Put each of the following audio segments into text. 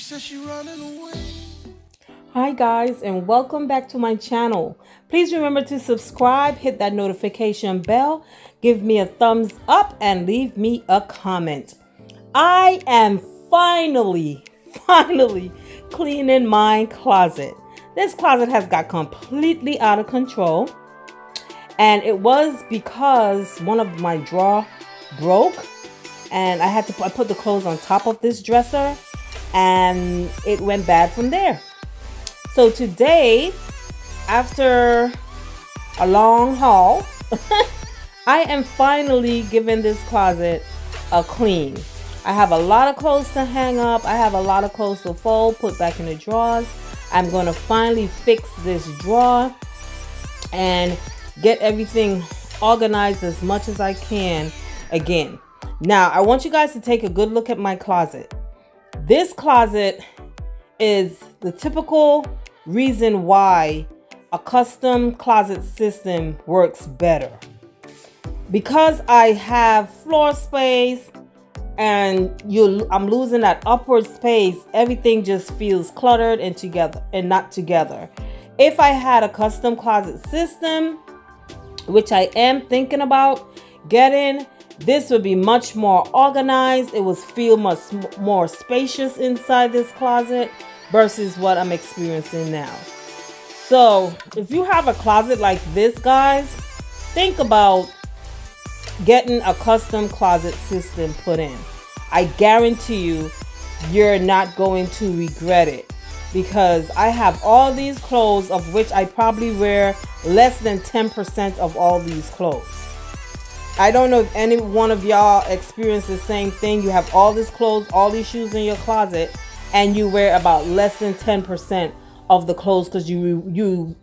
says she running away. Hi guys, and welcome back to my channel. Please remember to subscribe, hit that notification bell, give me a thumbs up, and leave me a comment. I am finally cleaning my closet. This closet has got completely out of control, and it was because one of my drawers broke, and I put the clothes on top of this dresser, and it went bad from there. So today, after a long haul, I am finally giving this closet a clean. I have a lot of clothes to hang up. I have a lot of clothes to fold, put back in the drawers. I'm going to finally fix this drawer and get everything organized as much as I can again. Now, I want you guys to take a good look at my closet. This closet is the typical reason why a custom closet system works better. Because I have floor space and I'm losing that upward space, everything just feels cluttered and together and not together. If I had a custom closet system, which I am thinking about getting, this would be much more organized. It would feel much more spacious inside this closet versus what I'm experiencing now. So if you have a closet like this, guys, think about getting a custom closet system put in. I guarantee you, you're not going to regret it, because I have all these clothes, of which I probably wear less than 10% of all these clothes. I don't know if any one of y'all experience the same thing. You have all these clothes, all these shoes in your closet, and you wear about less than 10% of the clothes, because you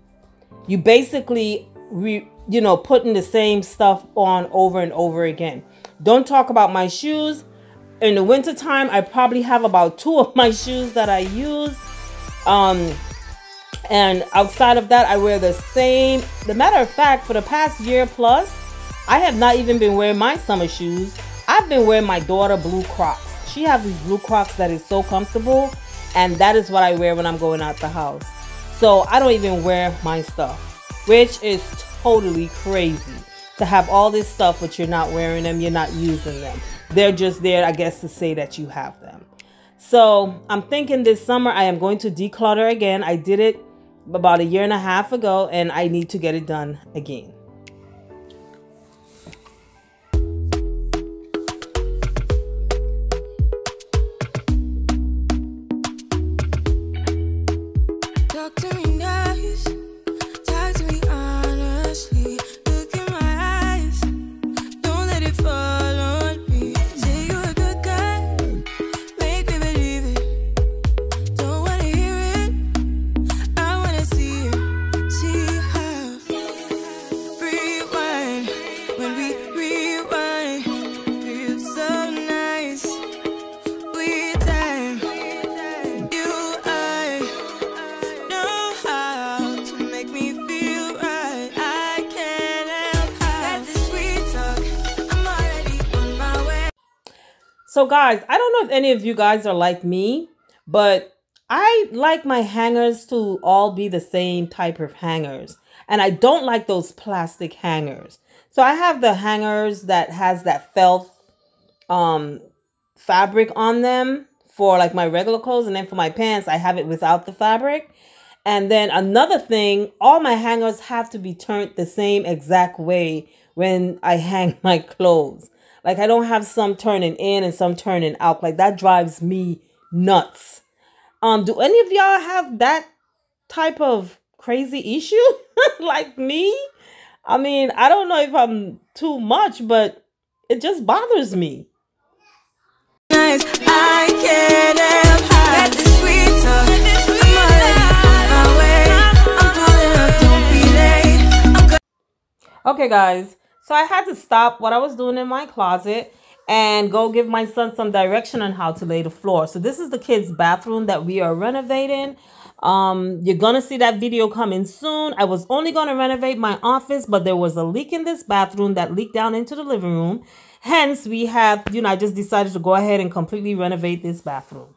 basically putting the same stuff on over and over again. Don't talk about my shoes. In the winter time, I probably have about 2 of my shoes that I use. And outside of that, I wear the same. The matter of fact, for the past year plus, I have not even been wearing my summer shoes. I've been wearing my daughter blue Crocs. She has these blue Crocs that is so comfortable, and that is what I wear when I'm going out the house. So I don't even wear my stuff, which is totally crazy to have all this stuff, but you're not wearing them, you're not using them. They're just there, I guess, to say that you have them. So I'm thinking this summer I am going to declutter again. I did it about 1.5 years ago, and I need to get it done again. So guys, I don't know if any of you guys are like me, but I like my hangers to all be the same type of hangers. And I don't like those plastic hangers. So I have the hangers that has that felt fabric on them for like my regular clothes. And then for my pants, I have it without the fabric. And then another thing, all my hangers have to be turned the same exact way when I hang my clothes. Like, I don't have some turning in and some turning out. Like, that drives me nuts. Do any of y'all have that type of crazy issue like me? I mean, I don't know if I'm too much, but it just bothers me. I can't help hide the sweet talk. I'm on my way. I'm pulling up, don't be late. Okay, guys. So I had to stop what I was doing in my closet and go give my son some direction on how to lay the floor. So this is the kids' bathroom that we are renovating. You're going to see that video coming soon. I was only going to renovate my office, but there was a leak in this bathroom that leaked down into the living room. Hence, we have, I just decided to go ahead and completely renovate this bathroom.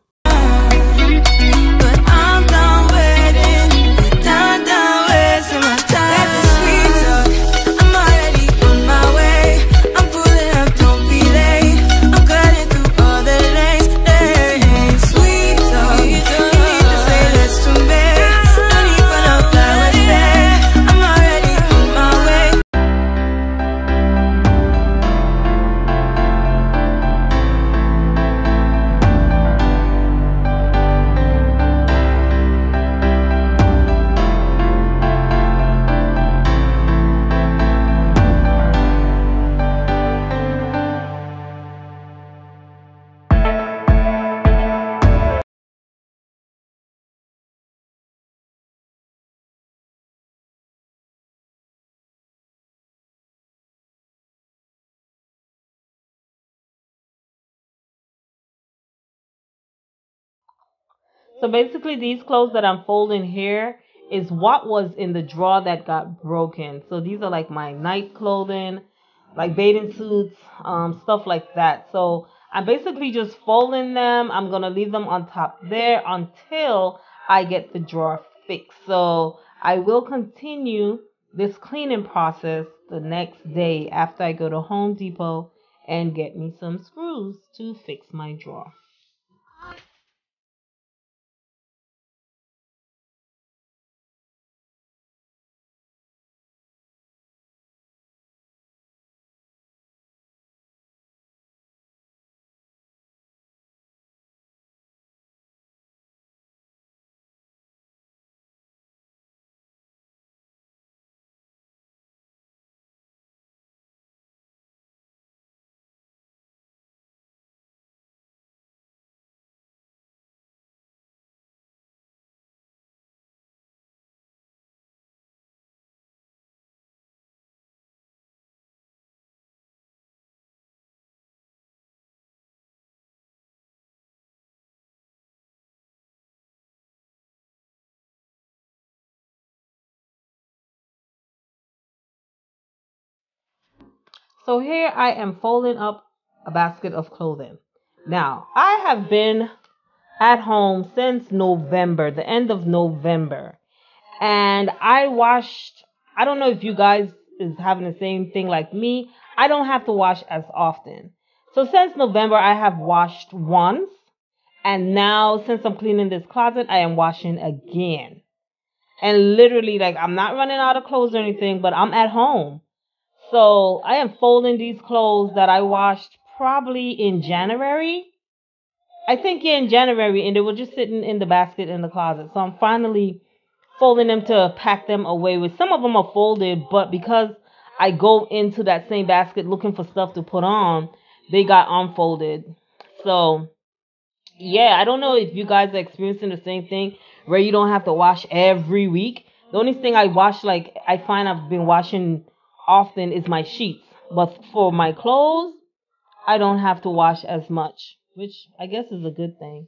So basically, these clothes that I'm folding here is what was in the drawer that got broken. So these are like my night clothing, like bathing suits, stuff like that. So I'm basically just folding them. I'm gonna leave them on top there until I get the drawer fixed. So I will continue this cleaning process the next day after I go to Home Depot and get me some screws to fix my drawer. So here I am folding up a basket of clothing. Now, I have been at home since November, the end of November. And I don't know if you guys is having the same thing like me. I don't have to wash as often. So since November, I have washed once. And now, since I'm cleaning this closet, I am washing again. And literally, like, I'm not running out of clothes or anything, but I'm at home. So I am folding these clothes that I washed probably in January. I think yeah, in January, and they were just sitting in the basket in the closet. So I'm finally folding them to pack them away with. Some of them are folded, but because I go into that same basket looking for stuff to put on, they got unfolded. So yeah, I don't know if you guys are experiencing the same thing where you don't have to wash every week. The only thing I wash, like I find I've been washing often, is my sheets. But for my clothes, I don't have to wash as much, which I guess is a good thing.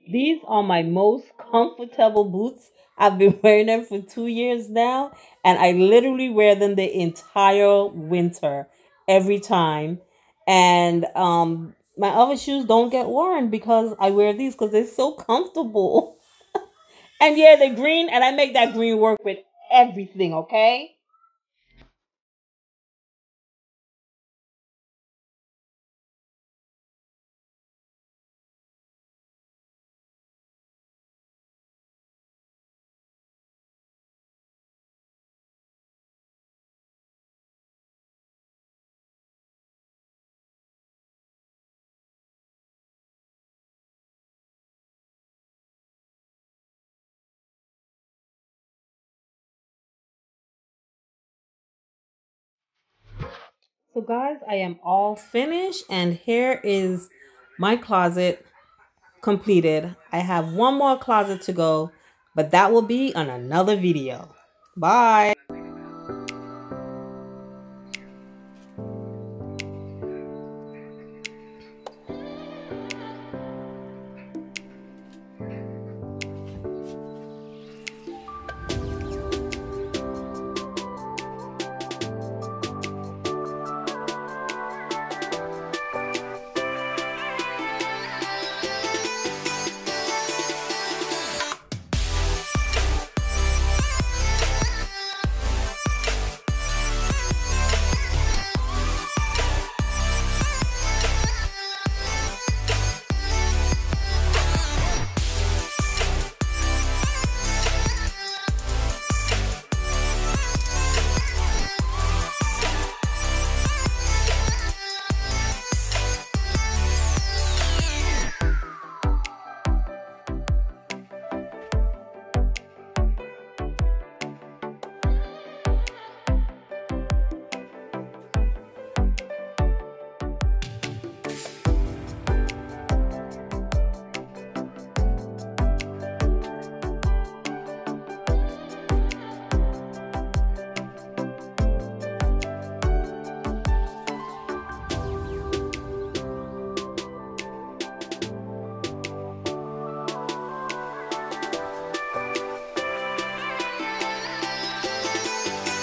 These are my most comfortable boots. I've been wearing them for 2 years now, and I literally wear them the entire winter every time. And my other shoes don't get worn because I wear these because they're so comfortable. And yeah, they're green, and I make that green work with everything, okay? So, guys, I am all finished, and here is my closet completed. I have one more closet to go, but that will be on another video. Bye.